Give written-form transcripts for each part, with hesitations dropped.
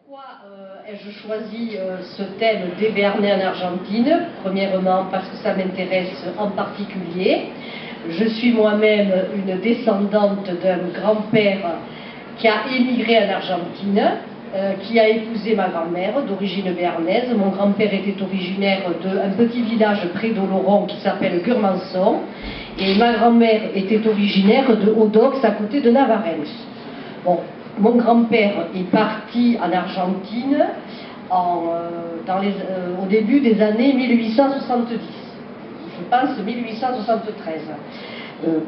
Pourquoi ai-je choisi ce thème des Béarnais en Argentine? Premièrement, parce que ça m'intéresse en particulier. Je suis moi-même une descendante d'un grand-père qui a émigré en Argentine, qui a épousé ma grand-mère d'origine béarnaise. Mon grand-père était originaire d'un petit village près d'Oloron qui s'appelle Gurmançon, et ma grand-mère était originaire de Odox à côté de Navarrenx. Bon, mon grand-père est parti en Argentine au début des années 1870, je pense 1873.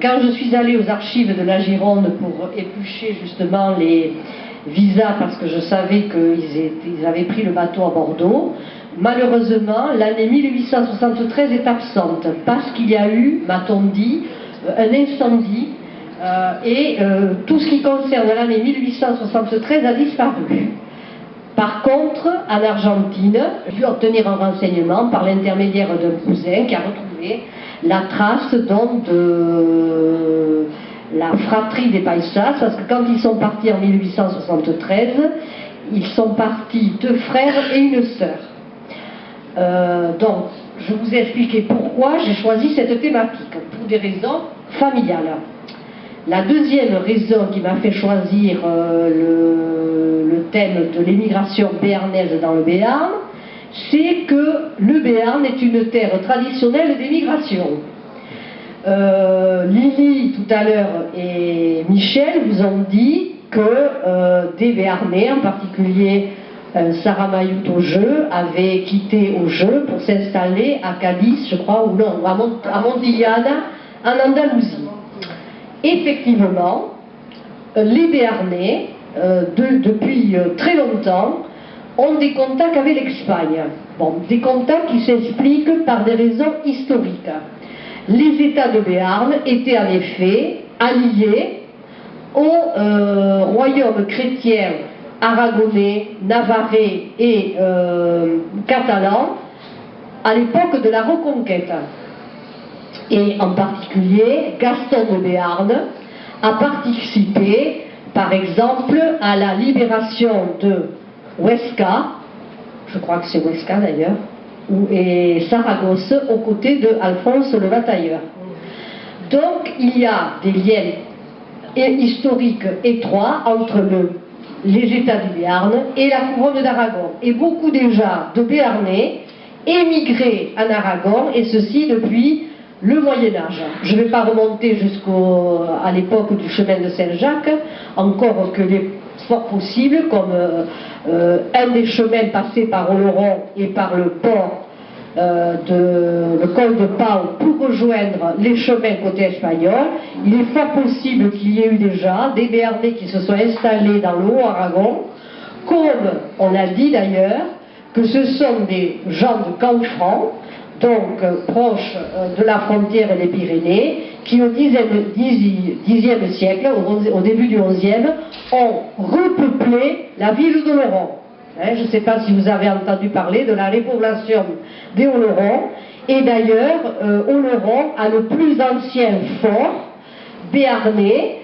Quand je suis allée aux archives de la Gironde pour éplucher justement les visas, parce que je savais qu'ils avaient pris le bateau à Bordeaux, malheureusement l'année 1873 est absente, parce qu'il y a eu, m'a-t-on dit, un incendie. Tout ce qui concerne l'année 1873 a disparu. Par contre, en Argentine, j'ai pu obtenir un renseignement par l'intermédiaire d'un cousin qui a retrouvé la trace donc de la fratrie des Paisas, parce que quand ils sont partis en 1873, ils sont partis 2 frères et une sœur. Donc, je vous ai expliqué pourquoi j'ai choisi cette thématique, pour des raisons familiales. La deuxième raison qui m'a fait choisir le thème de l'émigration béarnaise dans le Béarn, c'est que le Béarn est une terre traditionnelle d'émigration. Lily tout à l'heure et Michel vous ont dit que des Béarnais, en particulier Sarah Mayout au jeu, avait quitté au jeu pour s'installer à Cadiz, je crois, ou non, à Montillana, en Andalousie. Effectivement, les Béarnais, depuis très longtemps, ont des contacts avec l'Espagne. Bon, des contacts qui s'expliquent par des raisons historiques. Les États de Béarn étaient en effet alliés au royaume chrétien aragonais, navarrais et catalan à l'époque de la Reconquête. Et en particulier, Gaston de Béarn a participé, par exemple, à la libération de Huesca, je crois que c'est Huesca d'ailleurs, et Saragosse, aux côtés de Alphonse le Batailleur. Donc, il y a des liens historiques étroits entre les États du Béarn et la couronne d'Aragon. Et beaucoup déjà de Béarnais émigraient en Aragon, et ceci depuis le Moyen-Âge. Je ne vais pas remonter jusqu'à l'époque du chemin de Saint-Jacques, encore que les fort possible, comme un des chemins passés par Oloron et par le port le col de Pau pour rejoindre les chemins côté espagnol. Il est fort possible qu'il y ait eu déjà des Béarnais qui se soient installés dans le Haut-Aragon, comme on a dit d'ailleurs que ce sont des gens de Canfranc, donc proches de la frontière des Pyrénées, qui au Xe siècle, au début du XIe, ont repeuplé la ville d'Oloron. Je ne sais pas si vous avez entendu parler de la repopulation des Oloron, et d'ailleurs, Oloron a le plus ancien fort béarnais,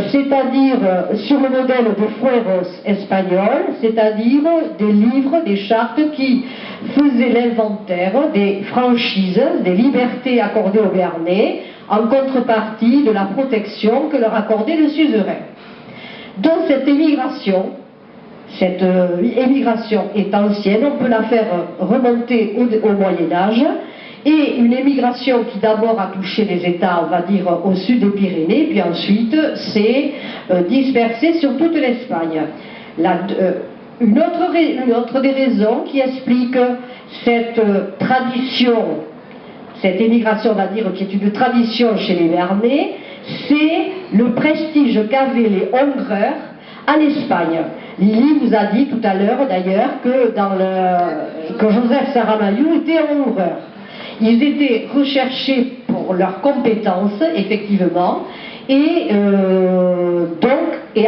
c'est-à-dire sur le modèle des fueros espagnols, c'est-à-dire des livres, des chartes qui faisaient l'inventaire des franchises, des libertés accordées aux Béarnais, en contrepartie de la protection que leur accordait le suzerain. Donc cette émigration est ancienne, on peut la faire remonter au Moyen-Âge, et une émigration qui d'abord a touché les États, on va dire, au sud des Pyrénées, puis ensuite s'est dispersée sur toute l'Espagne. Une autre des raisons qui explique cette tradition, cette émigration, on va dire, qui est une tradition chez les Béarnais, c'est le prestige qu'avaient les Hongrois en Espagne. Lily vous a dit tout à l'heure d'ailleurs que Joseph Saramago était hongrois. Ils étaient recherchés pour leurs compétences, effectivement, et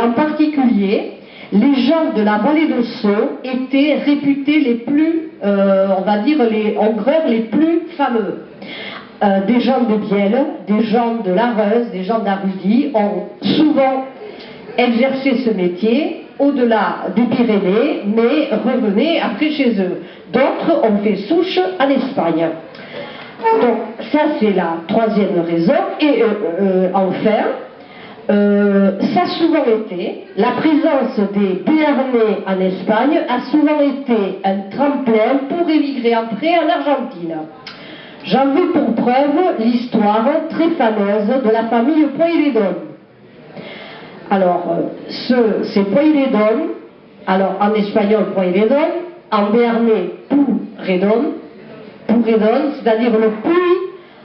en particulier, les gens de la vallée de Sceaux étaient réputés les plus, on va dire, les Hongrois les plus fameux. Des gens de Bielle, des gens de Lareuse, des gens d'Arudi ont souvent exercé ce métier, au-delà des Pyrénées, mais revenaient après chez eux. D'autres ont fait souche en Espagne. Donc ça c'est la troisième raison. Et enfin, ça a souvent été, la présence des Béarnais en Espagne a souvent été un tremplin pour émigrer après en Argentine. J'en veux pour preuve l'histoire très fameuse de la famille Pueyrredón. Alors, ces Pueyrredón, alors en espagnol Pueyrredón, en béarnais Puredón, c'est-à-dire le puy,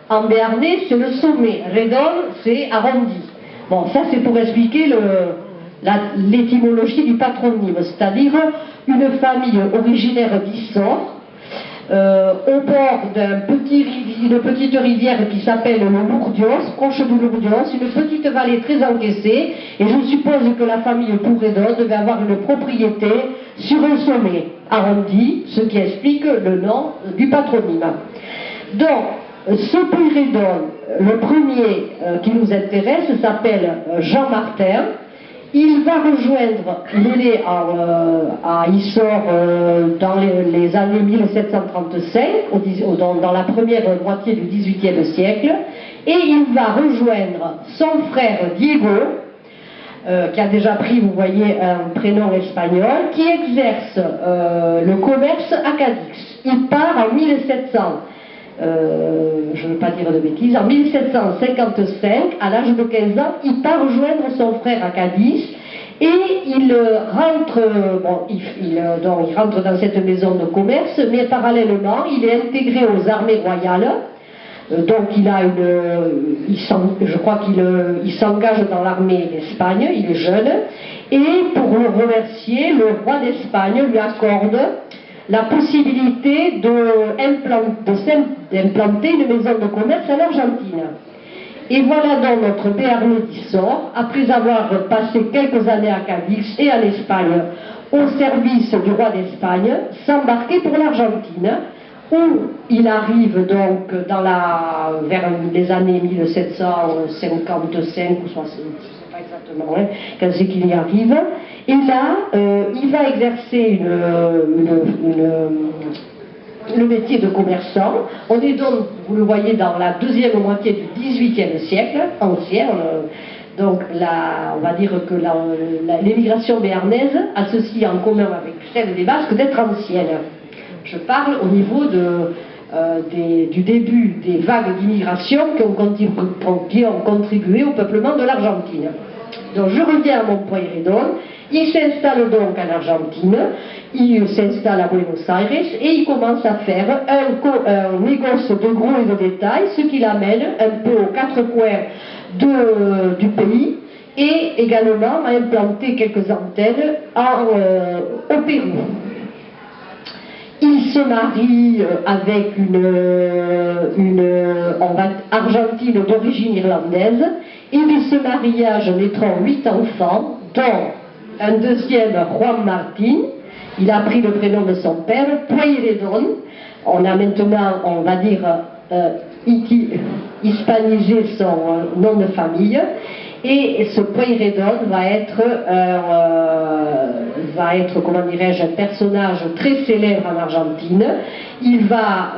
en béarnais c'est le sommet, redón c'est arrondi. Bon, ça c'est pour expliquer l'étymologie du patronyme, c'est-à-dire une famille originaire d'Issor, au bord d'une petite rivière qui s'appelle le Lourdios, proche de Lourdios, une petite vallée très encaissée, et je suppose que la famille Puredón devait avoir une propriété sur un sommet arrondi, ce qui explique le nom du patronyme. Donc, ce Pueyrredón, le premier qui nous intéresse, s'appelle Jean Martin. Il va rejoindre, il est né à Issor dans les années 1735, dans la première moitié du XVIIIe siècle, et il va rejoindre son frère Diego, qui a déjà pris, vous voyez, un prénom espagnol, qui exerce le commerce à Cadix. Il part en 1700. Je ne veux pas dire de bêtises, en 1755, à l'âge de 15 ans, il part rejoindre son frère à Cadiz et il rentre, il rentre dans cette maison de commerce, mais parallèlement, il est intégré aux armées royales. Donc je crois qu'il s'engage dans l'armée d'Espagne, il est jeune, et pour le remercier, le roi d'Espagne lui accorde la possibilité d'implanter une maison de commerce en Argentine. Et voilà donc notre Béarnais d'Issor, après avoir passé quelques années à Cadix et en Espagne au service du roi d'Espagne, s'embarquer pour l'Argentine, où il arrive donc vers les années 1755 ou 60, je ne sais pas exactement quand c'est qu'il y arrive, et là il va exercer le métier de commerçant. On est donc, vous le voyez, dans la deuxième moitié du XVIIIe siècle, ancien. Donc on va dire que l'émigration béarnaise a ceci en commun avec celle des Basques d'être ancienne. Je parle au niveau du début des vagues d'immigration qui ont contribué au peuplement de l'Argentine. Donc je reviens à mon Pueyrredón. Il s'installe donc en Argentine, il s'installe à Buenos Aires et il commence à faire un négoce de gros et de détail, ce qui l'amène un peu aux quatre coins du pays et également à implanter quelques antennes au Pérou. Il se marie avec une argentine d'origine irlandaise et de ce mariage naîtront 8 enfants, dont un deuxième, Juan Martín. Il a pris le prénom de son père, Pueyrredón. On a maintenant, on va dire, hispanisé son nom de famille. Et ce Pueyrredón va être, comment dirais-je, un personnage très célèbre en Argentine. Il va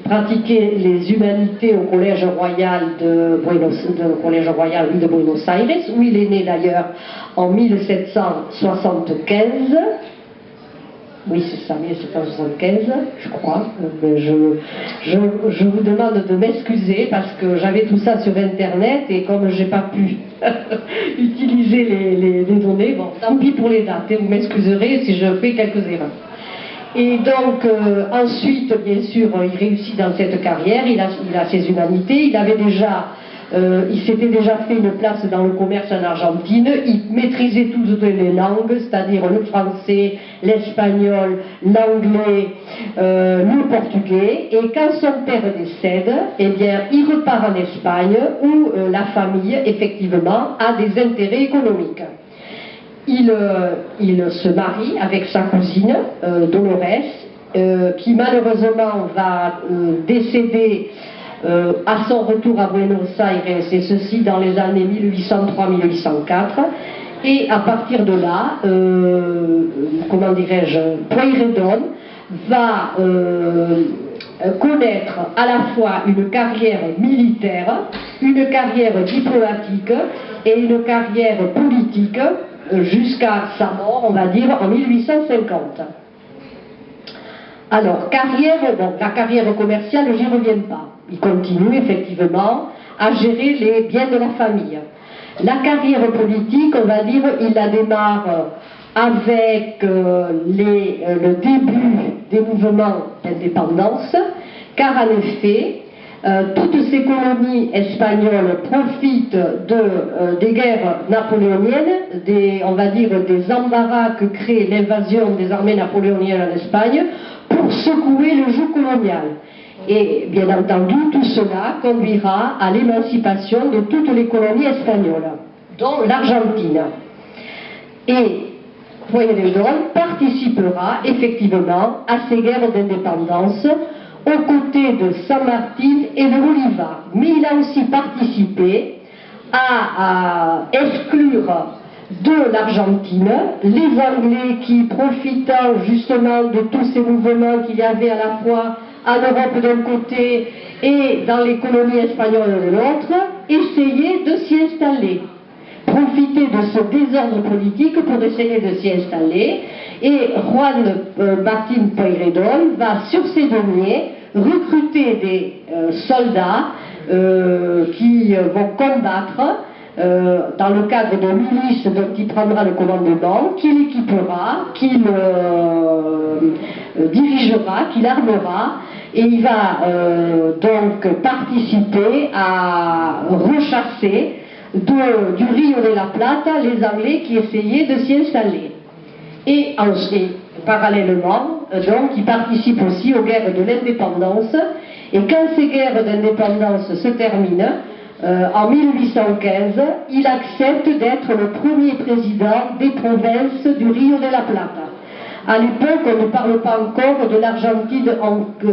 pratiquer les humanités au Collège Royal de Buenos Aires, où il est né d'ailleurs en 1775. Oui, c'est ça, 1775, je crois. Je vous demande de m'excuser parce que j'avais tout ça sur Internet et comme je n'ai pas pu utiliser les données, bon, tant pis pour les dates, vous m'excuserez si je fais quelques erreurs. Et donc, ensuite, bien sûr, il réussit dans cette carrière, il a ses humanités, il s'était déjà fait une place dans le commerce en Argentine, il maîtrisait toutes les langues, c'est-à-dire le français, l'espagnol, l'anglais, le portugais, et quand son père décède, eh bien, il repart en Espagne où la famille, effectivement, a des intérêts économiques. Il se marie avec sa cousine, Dolores, qui malheureusement va décéder à son retour à Buenos Aires, et ceci dans les années 1803-1804. Et à partir de là, comment dirais-je, Pueyrredón va connaître à la fois une carrière militaire, une carrière diplomatique et une carrière politique jusqu'à sa mort, on va dire, en 1850. Alors, la carrière commerciale, j'y reviens pas. Il continue effectivement à gérer les biens de la famille. La carrière politique, on va dire, il la démarre avec le début des mouvements d'indépendance, car en effet, toutes ces colonies espagnoles profitent des guerres napoléoniennes, on va dire des embarras que crée l'invasion des armées napoléoniennes en Espagne, pour secouer le joug colonial. Et bien entendu, tout cela conduira à l'émancipation de toutes les colonies espagnoles, dont l'Argentine. Et Pueyrredón participera effectivement à ces guerres d'indépendance aux côtés de San Martín et de Bolívar. Mais il a aussi participé à exclure de l'Argentine les Anglais qui, profitant justement de tous ces mouvements qu'il y avait à la fois en Europe d'un côté et dans les colonies espagnoles de l'autre, essayaient de s'y installer. Profiter de ce désordre politique pour essayer de s'y installer, et Juan Martín Pueyrredón va sur ces deniers recruter des soldats qui vont combattre dans le cadre de milices dont il prendra le commandement, qu'il équipera, qu'il dirigera, qu'il armera, et il va donc participer à rechasser du Rio de la Plata les Anglais qui essayaient de s'y installer. Et ensuite, parallèlement, donc, il participe aussi aux guerres de l'indépendance, et quand ces guerres d'indépendance se terminent, en 1815, il accepte d'être le premier président des provinces du Rio de la Plata. À l'époque, on ne parle pas encore de l'Argentine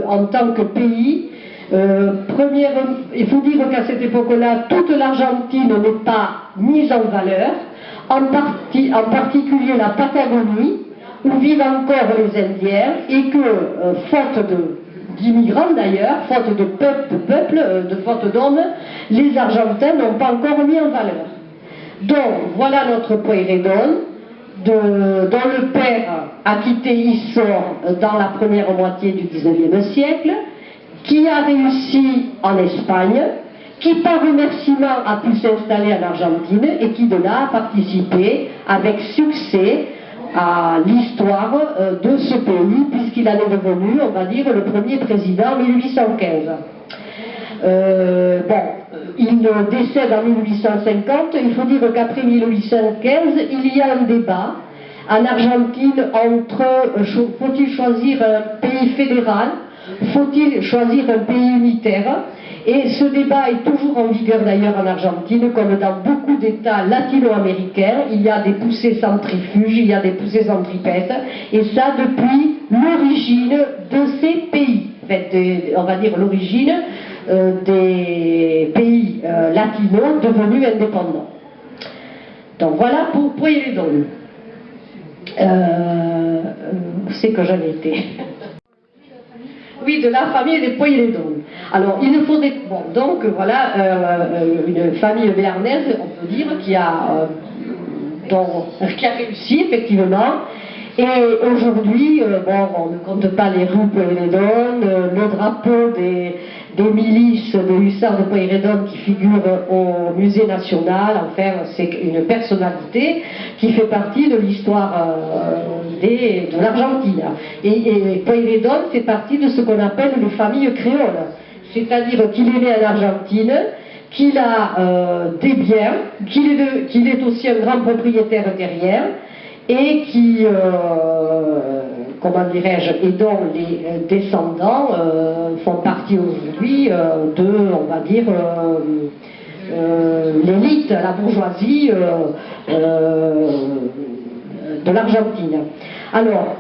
en tant que pays. Il faut dire qu'à cette époque-là, toute l'Argentine n'est pas mise en valeur, en particulier la Patagonie, où vivent encore les Indiens, et que, faute d'immigrants d'ailleurs, faute de faute d'hommes, les Argentins n'ont pas encore mis en valeur. Donc, voilà notre Pueyrredón, dont le père a quitté Issor dans la première moitié du XIXe siècle, qui a réussi en Espagne, qui par remerciement a pu s'installer en Argentine et qui de là a participé avec succès à l'histoire de ce pays, puisqu'il en est devenu, on va dire, le premier président en 1815. Il décède en 1850. Il faut dire qu'après 1815, il y a un débat en Argentine entre faut-il choisir un pays fédéral, faut-il choisir un pays unitaire. Et ce débat est toujours en vigueur d'ailleurs en Argentine, comme dans beaucoup d'États latino-américains. Il y a des poussées centrifuges, il y a des poussées centripètes, et ça depuis l'origine de ces pays. En fait, on va dire l'origine des pays latinos devenus indépendants. Donc voilà pour Pueyrredón. C'est que j'en étais. Oui, de la famille des Pueyrredón. Alors, il nous faudrait... Bon, donc, voilà, une famille béarnaise, on peut dire, qui a réussi, effectivement. Et aujourd'hui, on ne compte pas les rues Pueyrredón, le drapeau des milices de hussards de Pueyrredón qui figure au musée national. Enfin, c'est une personnalité qui fait partie de l'histoire de l'Argentine. Et Pueyrredón fait partie de ce qu'on appelle les familles créoles. C'est-à-dire qu'il est né en Argentine, qu'il a des biens, qu'il est aussi un grand propriétaire terrien, et qui, comment dirais-je, et dont les descendants font partie aujourd'hui on va dire, l'élite, la bourgeoisie de l'Argentine. Alors,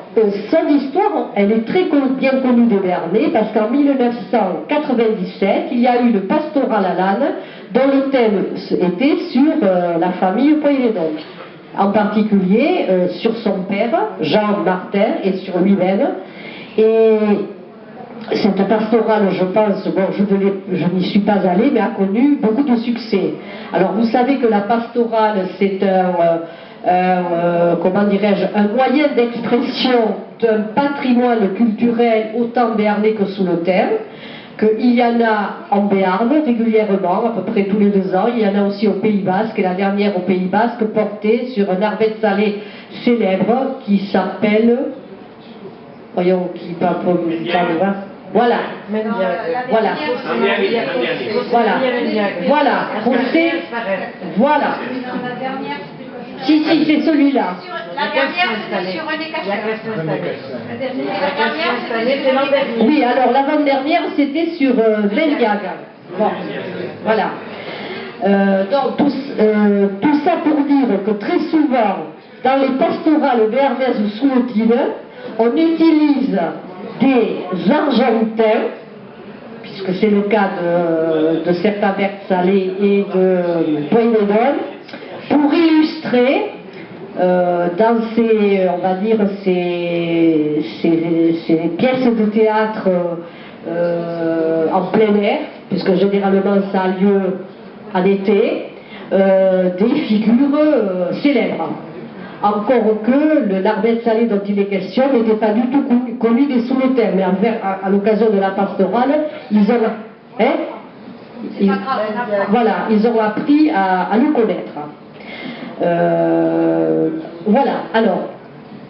son histoire, elle est très bien connue des Béarnais, parce qu'en 1997, il y a eu le pastoral à l'âne, dont le thème était sur la famille Pueyrredón. en particulier sur son père, Jean Martin, et sur lui-même. Et cette pastorale, je pense, bon, je n'y suis pas allée, mais a connu beaucoup de succès. Alors vous savez que la pastorale, c'est comment dirais-je, un moyen d'expression d'un patrimoine culturel autant béarnais que sous le terre, qu'il y en a en Béarn régulièrement, à peu près tous les 2 ans. Il y en a aussi au Pays Basque, et la dernière au Pays Basque portait sur un arbet salé célèbre qui s'appelle, voyons, qui parle voilà, voilà, voilà, voilà. Si, c'est celui-là. La dernière, c'était sur René Cachin. Oui, alors l'avant-dernière, c'était sur Belgag. Bon, voilà. Donc, tout ça pour dire que très souvent, dans les pastorales béarnaises ou soulotines, on utilise des Argentins, puisque c'est le cas de certains verres salés et de Pueyrredón, pour illustrer dans ces, on va dire, ces pièces de théâtre en plein air, puisque généralement ça a lieu en été, des figures célèbres. Encore que l'arbet salé dont il est question n'était pas du tout connu des sous-le-terre, mais à l'occasion de la pastorale, ils ont, voilà, ils ont appris à nous connaître. Voilà, alors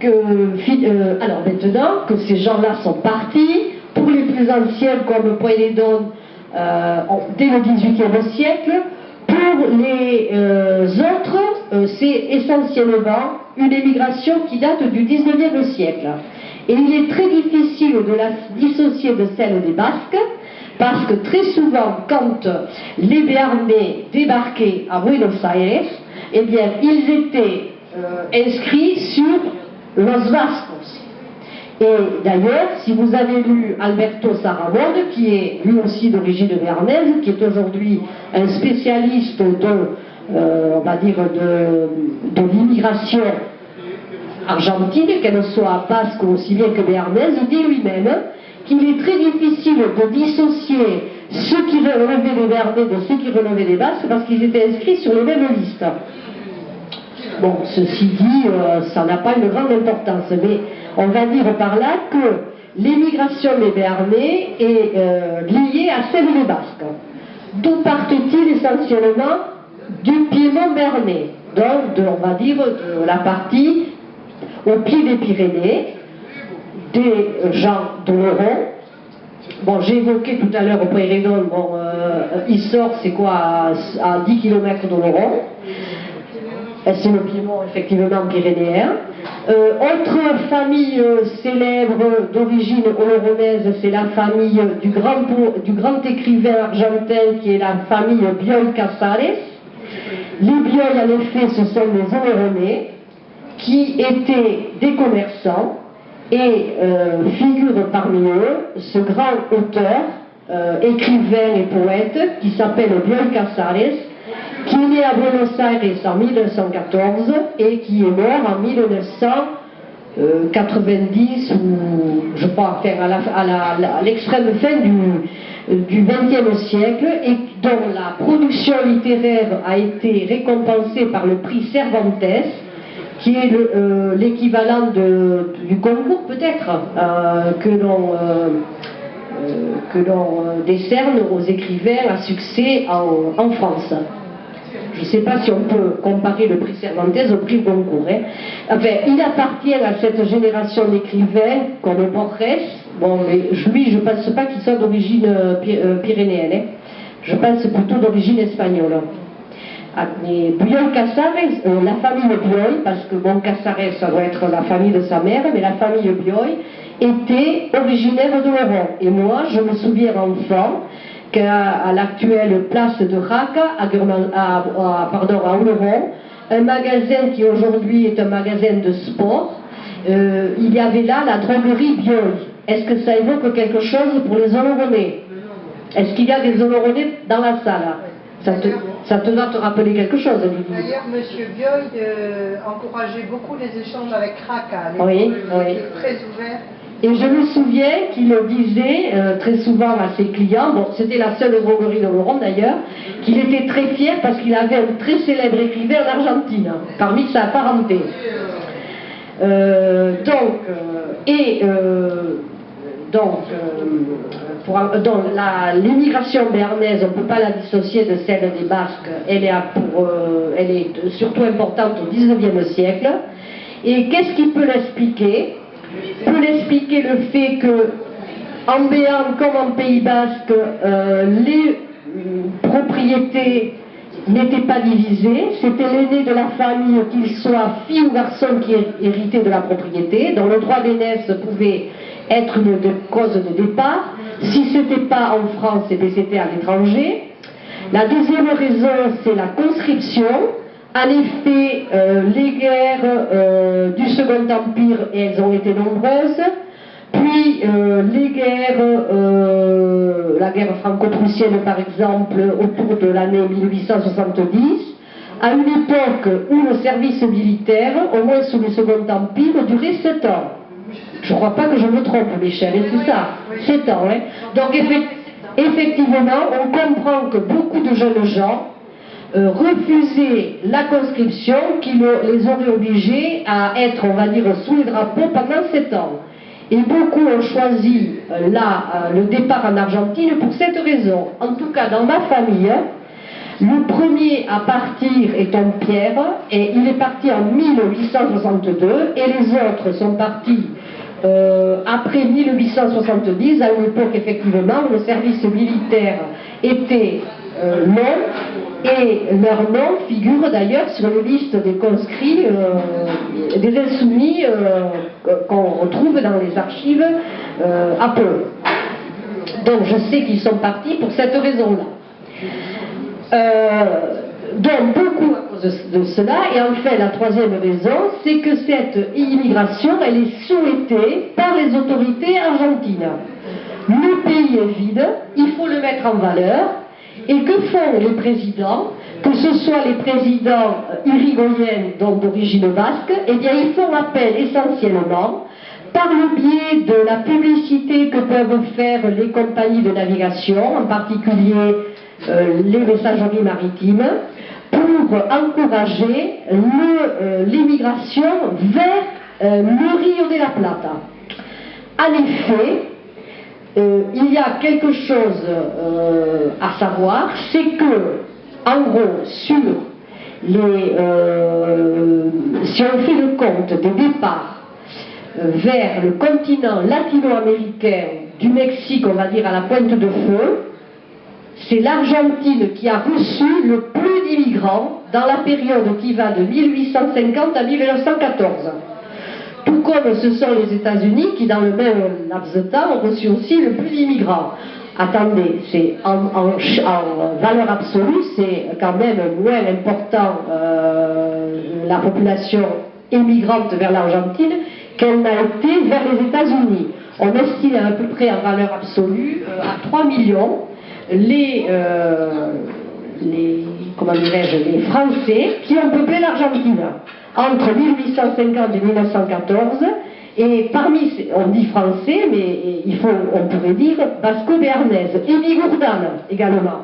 maintenant que ces gens-là sont partis, pour les plus anciens comme Pueyrredón dès le XVIIIe siècle, pour les autres, c'est essentiellement une émigration qui date du XIXe siècle. Et il est très difficile de la dissocier de celle des Basques, parce que très souvent, quand les Béarnais débarquaient à Buenos Aires, eh bien, ils étaient inscrits sur Los Vascos. Et d'ailleurs, si vous avez lu Alberto Saramonde, qui est lui aussi d'origine béarnaise, qui est aujourd'hui un spécialiste on va dire, de l'immigration argentine, qu'elle soit basque ou aussi bien que béarnaise, il dit lui-même qu'il est très difficile de dissocier ceux qui relevaient des Béarnais de ceux qui relevaient des Basques, parce qu'ils étaient inscrits sur les mêmes listes. Bon, ceci dit, ça n'a pas une grande importance, mais on va dire par là que l'émigration des Béarnais est liée à celle des Basques. D'où partent-ils essentiellement? Du Piémont béarnais, donc on va dire de la partie au pied des Pyrénées, des gens d'Oloron. Bon, j'ai évoqué tout à l'heure au Pueyrredón, bon, Issor, c'est quoi, à 10 km d'Oloron. C'est le Piémont, effectivement, pyrénéen. Autre famille célèbre d'origine oloronnaise, c'est la famille du grand écrivain argentin, qui est la famille Bioy Casares. Les Bioy, en effet, ce sont les Oloronnais, qui étaient des commerçants, et figure parmi eux ce grand auteur, écrivain et poète, qui s'appelle Bioy Casares, qui est né à Buenos Aires en 1914 et qui est mort en 1990, ou je crois, à l'extrême fin du XXe siècle, et dont la production littéraire a été récompensée par le prix Cervantes, qui est l'équivalent du concours peut-être que l'on décerne aux écrivains à succès en France. Je ne sais pas si on peut comparer le prix Cervantes au prix Goncourt. Hein. Enfin, il appartient à cette génération d'écrivains comme Borges. Bon, mais lui, je ne pense pas qu'il soit d'origine pyrénéenne. Hein. Je pense plutôt d'origine espagnole. Mais Bioy Casares, la famille Bioy, parce que bon, Casares, ça doit être la famille de sa mère, mais la famille Bioy était originaire d'Oloron. Et moi, je me souviens enfant, qu'à l'actuelle place de Raca, à Oloron, un magasin qui aujourd'hui est un magasin de sport, il y avait là la droguerie Bioy. Est-ce que ça évoque quelque chose pour les Oloronnais? Est-ce qu'il y a des Oloronnais dans la salle? Ça te doit te rappeler quelque chose, Lydie. D'ailleurs, M. Bioy encourageait beaucoup les échanges avec Kraka. Oui. Très ouvert. Et je me souviens qu'il disait très souvent à ses clients, bon, c'était la seule droguerie de Laurent d'ailleurs, qu'il était très fier parce qu'il avait un très célèbre écrivain en Argentine, parmi sa parenté. L'émigration béarnaise, on ne peut pas la dissocier de celle des Basques, elle est surtout importante au XIXe siècle. Et qu'est-ce qui peut l'expliquer? Peut l'expliquer le fait que, en Béarn comme en Pays Basque, les propriétés n'étaient pas divisées, c'était l'aîné de la famille, qu'il soit fille ou garçon, qui héritait de la propriété, dont le droit d'aînesse pouvait être une cause de départ. Si ce n'était pas en France, c'était à l'étranger. La deuxième raison, c'est la conscription. En effet, les guerres du Second Empire, et elles ont été nombreuses, puis les guerres, la guerre franco-prussienne par exemple, autour de l'année 1870, à une époque où le service militaire, au moins sous le Second Empire, durait 7 ans. Je ne crois pas que je me trompe, Michel, c'est ça, 7 ans. Hein. Donc effectivement, on comprend que beaucoup de jeunes gens refusaient la conscription qui les aurait obligés à être, on va dire, sous les drapeaux pendant 7 ans. Et beaucoup ont choisi le départ en Argentine pour cette raison. En tout cas, dans ma famille, le premier à partir est ton Pierre, et il est parti en 1862, et les autres sont partis après 1870, à une époque effectivement où le service militaire était long, et leur nom figure d'ailleurs sur les listes des conscrits, des insoumis qu'on retrouve dans les archives à Pau. Donc je sais qu'ils sont partis pour cette raison-là. Donc beaucoup à cause de cela, et enfin la troisième raison, c'est que cette immigration, elle est souhaitée par les autorités argentines. Le pays est vide, il faut le mettre en valeur, et que font les présidents, que ce soit les présidents irigoyens, donc d'origine basque, eh bien ils font appel essentiellement par le biais de la publicité que peuvent faire les compagnies de navigation, en particulier les messageries maritimes, pour encourager l'immigration vers le Rio de la Plata. En effet, il y a quelque chose à savoir, c'est que, en gros, si on fait le compte des départs vers le continent latino-américain, du Mexique, on va dire à la Pointe de Feu, c'est l'Argentine qui a reçu le plus d'immigrants dans la période qui va de 1850 à 1914. Tout comme ce sont les États-Unis qui, dans le même laps de temps, ont reçu aussi le plus d'immigrants. Attendez, c'est en valeur absolue, c'est quand même moins important la population immigrante vers l'Argentine qu'elle n'a été vers les États-Unis. On estime à peu près en valeur absolue à 3 millions les Français qui ont peuplé l'Argentine entre 1850 et 1914, et parmi, on dit français, mais on pourrait dire basco-béarnaise, et bigourdane également.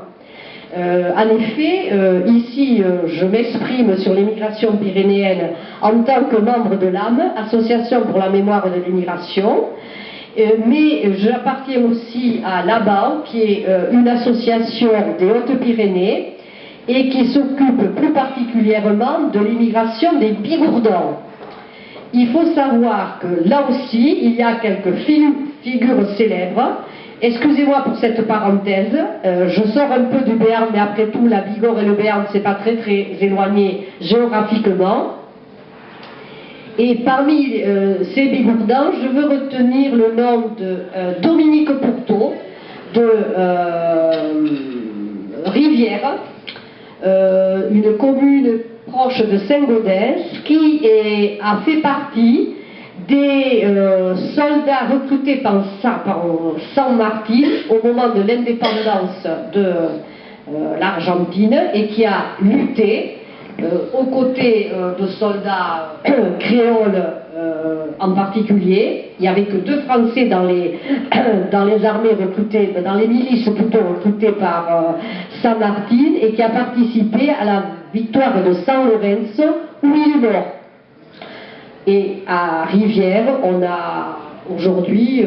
En effet, ici, je m'exprime sur l'immigration pyrénéenne en tant que membre de l'AME, Association pour la mémoire de l'immigration, mais j'appartiens aussi à l'ABAO, qui est une association des Hautes-Pyrénées, et qui s'occupe plus particulièrement de l'immigration des Bigourdans. Il faut savoir que là aussi, il y a quelques figures célèbres. Excusez-moi pour cette parenthèse, je sors un peu du Béarn, mais après tout, la Bigorre et le Béarn, c'est pas très éloigné géographiquement. Et parmi ces Bigourdans, je veux retenir le nom de Dominique Pourteau, de Rivière, une commune proche de Saint-Gaudens, qui a fait partie des soldats recrutés par San Martín au moment de l'indépendance l'Argentine et qui a lutté aux côtés de soldats créoles en particulier. Il n'y avait que 2 Français dans les armées recrutées, dans les milices plutôt recrutées par San Martin, et qui a participé à la victoire de San Lorenzo où il est mort. Et à Rivière, on a aujourd'hui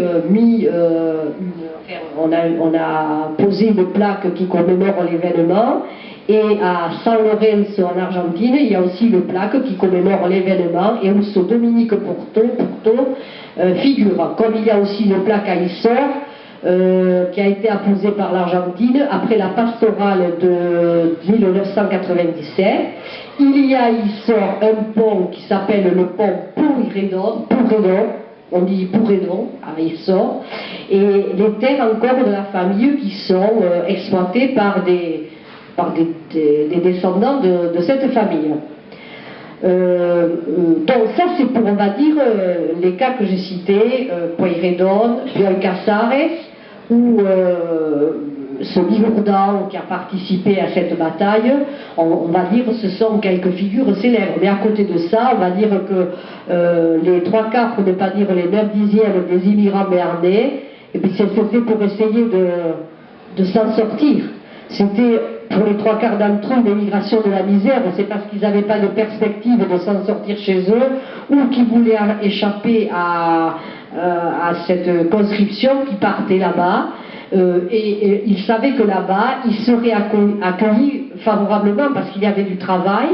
on a posé une plaque qui commémore l'événement. Et à San Lorenzo en Argentine, il y a aussi une plaque qui commémore l'événement et où ce Dominique Porto figure. Comme il y a aussi une plaque à Issor qui a été apposée par l'Argentine après la pastorale de 1997. Il y a à Issor un pont qui s'appelle le pont Pueyrredon, on dit Pueyrredon à Issor, et les terres encore de la famille qui sont exploitées par des descendants de cette famille. Donc ça c'est pour, on va dire, les cas que j'ai cités, Pueyrredon, Bioy Casares, ou ce Bigourdan qui a participé à cette bataille, on va dire ce sont quelques figures célèbres. Mais à côté de ça, on va dire que les 3/4, pour ne pas dire les 9/10 des immigrants béarnais, et puis c'était pour essayer de s'en sortir. C'était pour les 3/4 d'entre eux une émigration de la misère, c'est parce qu'ils n'avaient pas de perspective de s'en sortir chez eux, ou qu'ils voulaient échapper à cette conscription qui partait là-bas, et ils savaient que là-bas, ils seraient accueillis favorablement parce qu'il y avait du travail.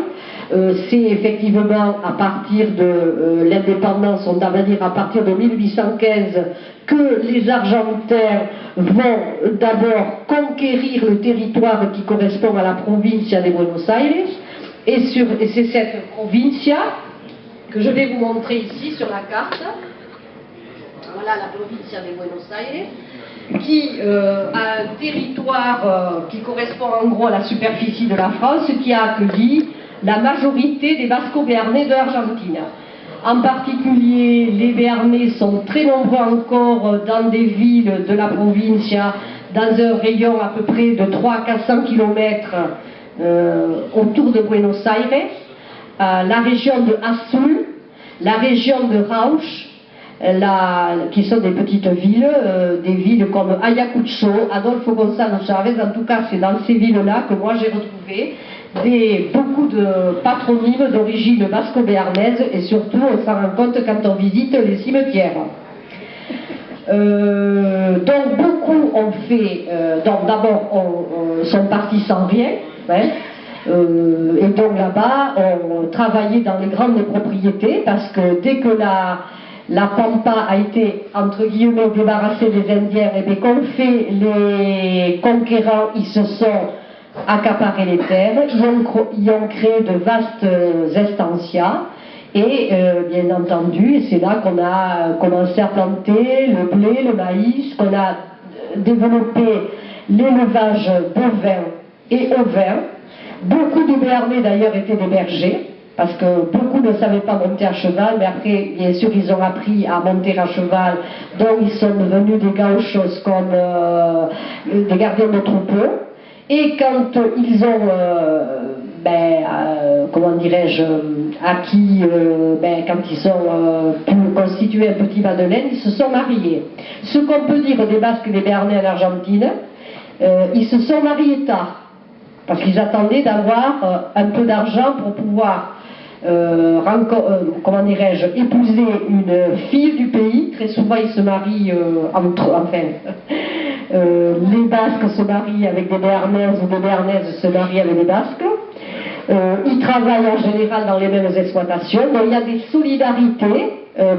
C'est effectivement à partir de l'indépendance, on va dire à partir de 1815, que les Argentins vont d'abord conquérir le territoire qui correspond à la provincia de Buenos Aires, et c'est cette provincia que je vais vous montrer ici sur la carte. Voilà la provincia de Buenos Aires, qui a un territoire qui correspond en gros à la superficie de la France, qui a accueilli la majorité des Basco-Béarnais de l'Argentine. En particulier, les Béarnais sont très nombreux encore dans des villes de la provincia, dans un rayon à peu près de 300 à 400 km autour de Buenos Aires, la région de Azul, la région de Rauch, qui sont des petites villes, des villes comme Ayacucho, Adolfo Gonzalo Chavez. En tout cas, c'est dans ces villes-là que moi j'ai retrouvé beaucoup de patronymes d'origine basco-béarnaise, et surtout on s'en rend compte quand on visite les cimetières. Donc beaucoup ont fait, donc d'abord sont partis sans rien, hein, et donc là-bas on travaillait dans les grandes propriétés, parce que dès que la Pampa a été, entre guillemets, débarrassée des Indiens, et bien qu'ont fait les conquérants, ils se sont accaparés les terres, ils ont créé de vastes estancias, et bien entendu, c'est là qu'on a commencé à planter le blé, le maïs, qu'on a développé l'élevage bovin et ovin. Beaucoup de Béarnais d'ailleurs étaient des bergers, parce que beaucoup ne savaient pas monter à cheval, mais après, bien sûr, ils ont appris à monter à cheval, donc ils sont devenus des gauchos comme des gardiens de troupeau. Et quand ils ont, comment dirais-je, acquis, quand ils ont pu constituer un petit bas de laine, ils se sont mariés. Ce qu'on peut dire des Basques et des Béarnais en Argentine, ils se sont mariés tard, parce qu'ils attendaient d'avoir un peu d'argent pour pouvoir comment dirais-je, épouser une fille du pays. Très souvent ils se marient les Basques se marient avec des Béarnaises, ou des Béarnaises se marient avec des Basques. Ils travaillent en général dans les mêmes exploitations, donc il y a des solidarités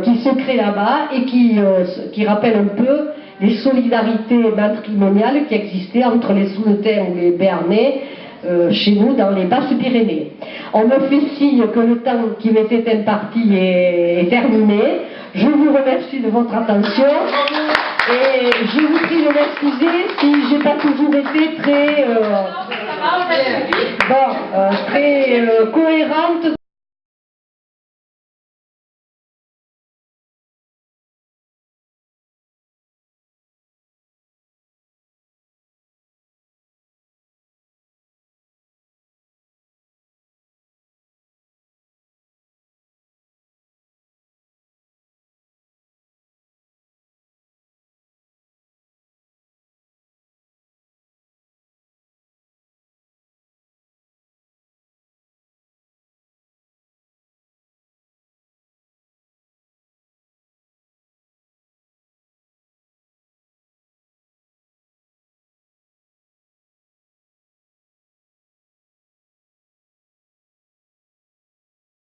qui se créent là-bas et qui rappellent un peu les solidarités matrimoniales qui existaient entre les Souletains ou les Béarnais chez nous dans les Basses-Pyrénées. On me fait signe que le temps qui m'était imparti est terminé. Je vous remercie de votre attention et je vous prie de m'excuser si j'ai pas toujours été très cohérente.